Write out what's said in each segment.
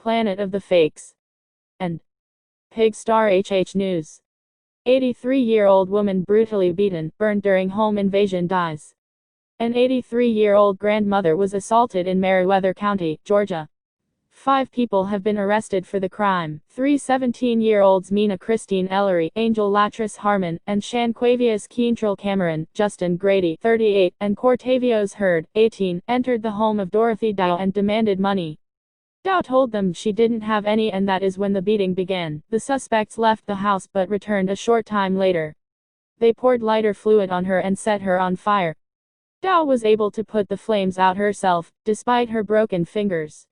Planet of the Fakes, and Pigstar HH News. 83-year-old woman brutally beaten, burned during home invasion dies. An 83-year-old grandmother was assaulted in Meriwether County, Georgia. 5 people have been arrested for the crime. 3 17-year-olds Mina Christine Ellery, Angel Latris Harmon, and Shanquavius Keentrell Cameron, Justin Grady, 38, and Cortavios Hurd, 18, entered the home of Dorothy Dow and demanded money. Dow told them she didn't have any, and that is when the beating began. The suspects left the house but returned a short time later. They poured lighter fluid on her and set her on fire. Dow was able to put the flames out herself, despite her broken fingers.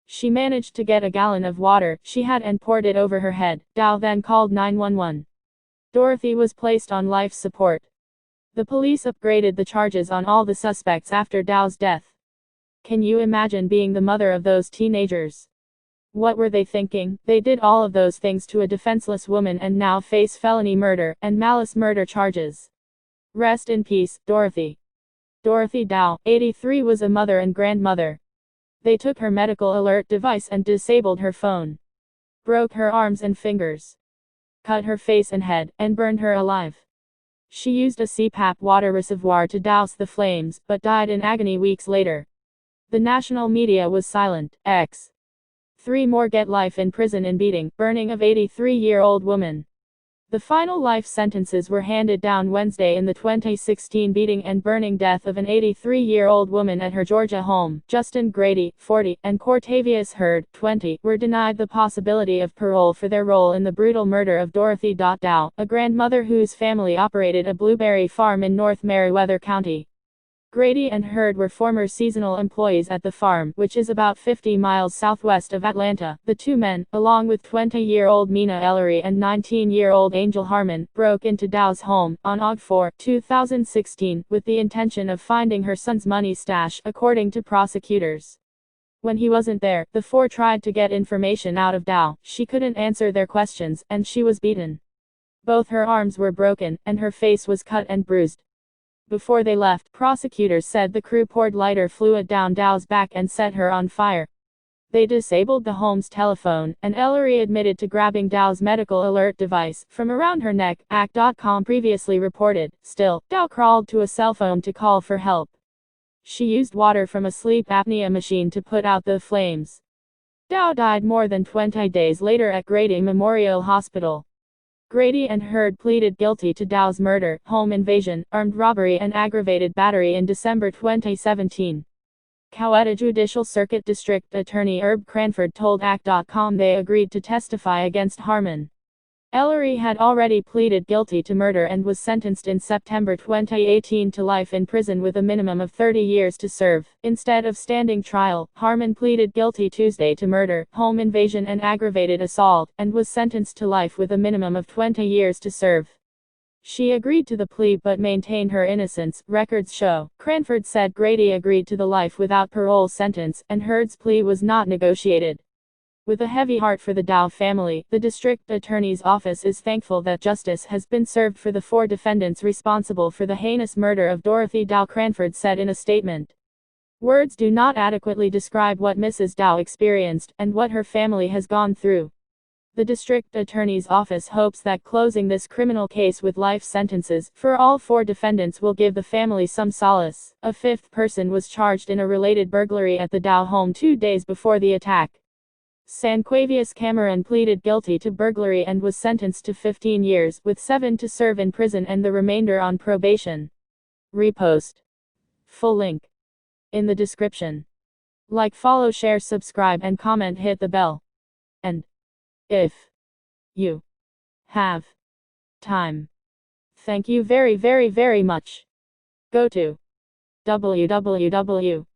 She managed to get a gallon of water she had and poured it over her head. Dow then called 911. Dorothy was placed on life support. The police upgraded the charges on all the suspects after Dow's death. Can you imagine being the mother of those teenagers? What were they thinking? They did all of those things to a defenseless woman and now face felony murder and malice murder charges. Rest in peace, Dorothy. Dorothy Dow, 83, was a mother and grandmother. They took her medical alert device and disabled her phone. Broke her arms and fingers. Cut her face and head, and burned her alive. She used a CPAP water reservoir to douse the flames, but died in agony weeks later. The national media was silent. 3 more get life in prison in beating, burning of 83-year-old woman. The final life sentences were handed down Wednesday in the 2016 beating and burning death of an 83-year-old woman at her Georgia home. Justin Grady, 40, and Cortavious Hurd, 20, were denied the possibility of parole for their role in the brutal murder of Dorothy Dow, a grandmother whose family operated a blueberry farm in North Meriwether County. Grady and Hurd were former seasonal employees at the farm, which is about 50 miles southwest of Atlanta. The 2 men, along with 20-year-old Mina Ellery and 19-year-old Angel Harmon, broke into Dow's home on August 4, 2016, with the intention of finding her son's money stash, according to prosecutors. When he wasn't there, the 4 tried to get information out of Dow. She couldn't answer their questions, and she was beaten. Both her arms were broken, and her face was cut and bruised. Before they left, prosecutors said the crew poured lighter fluid down Dow's back and set her on fire. They disabled the home's telephone, and Ellery admitted to grabbing Dow's medical alert device from around her neck, ACT.com previously reported. Still, Dow crawled to a cell phone to call for help. She used water from a sleep apnea machine to put out the flames. Dow died more than 20 days later at Grady Memorial Hospital. Grady and Hurd pleaded guilty to Dow's murder, home invasion, armed robbery and aggravated battery in December 2017. Coweta Judicial Circuit District Attorney Herb Cranford told ACT.com they agreed to testify against Harmon. Ellery had already pleaded guilty to murder and was sentenced in September 2018 to life in prison with a minimum of 30 years to serve. Instead of standing trial, Harmon pleaded guilty Tuesday to murder, home invasion and aggravated assault, and was sentenced to life with a minimum of 20 years to serve. She agreed to the plea but maintained her innocence, records show. Cranford said Grady agreed to the life without parole sentence, and Hurd's plea was not negotiated. With a heavy heart for the Dow family, the district attorney's office is thankful that justice has been served for the 4 defendants responsible for the heinous murder of Dorothy Dow, Cranford said in a statement. Words do not adequately describe what Mrs. Dow experienced, and what her family has gone through. The district attorney's office hopes that closing this criminal case with life sentences for all 4 defendants will give the family some solace. A 5th person was charged in a related burglary at the Dow home 2 days before the attack. Shanquavius Cameron pleaded guilty to burglary and was sentenced to 15 years, with 7 to serve in prison and the remainder on probation. Repost. Full link in the description. Like, follow, share, subscribe and comment, hit the bell. And if you have time, thank you very much. Go to www.pigstar.com